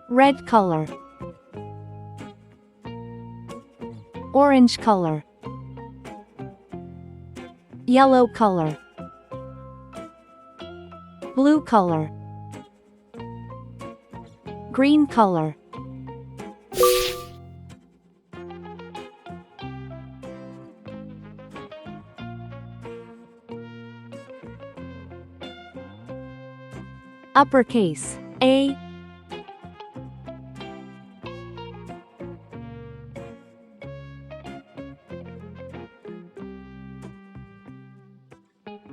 red color, orange color, yellow color, blue color, green color, uppercase A,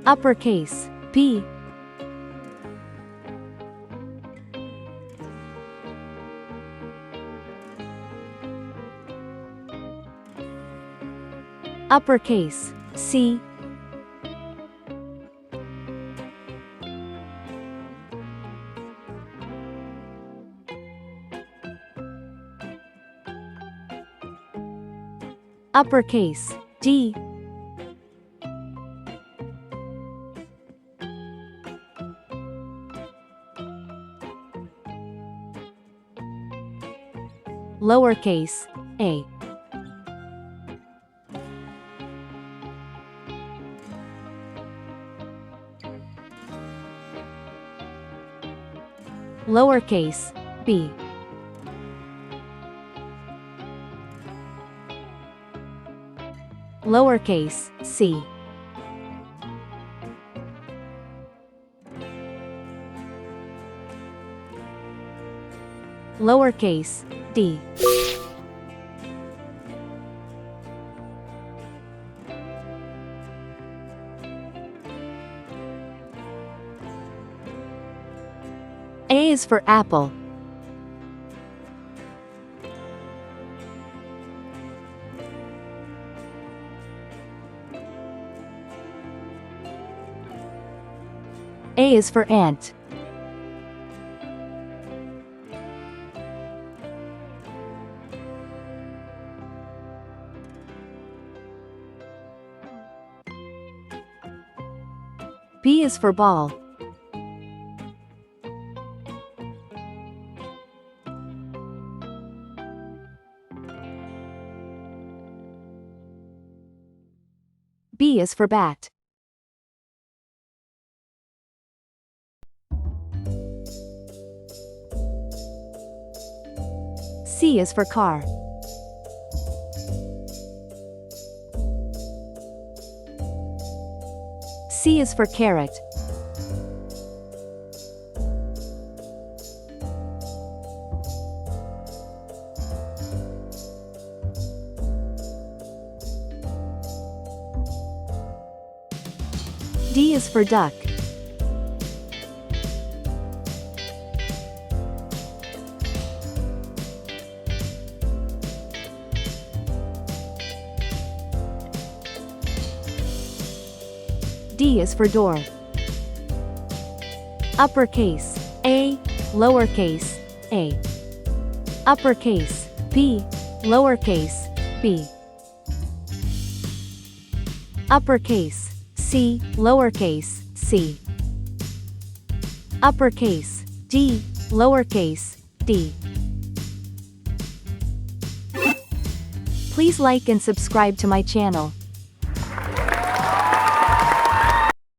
uppercase B, uppercase C, uppercase D, lowercase a, lowercase b, lowercase c, lowercase d. A is for apple. A is for ant. B is for ball. B is for bat. C is for car. C is for carrot. D is for duck. D is for door. Uppercase A, lowercase a. Uppercase B, lowercase b. Uppercase C, lowercase c. Uppercase D, lowercase d. Please like and subscribe to my channel.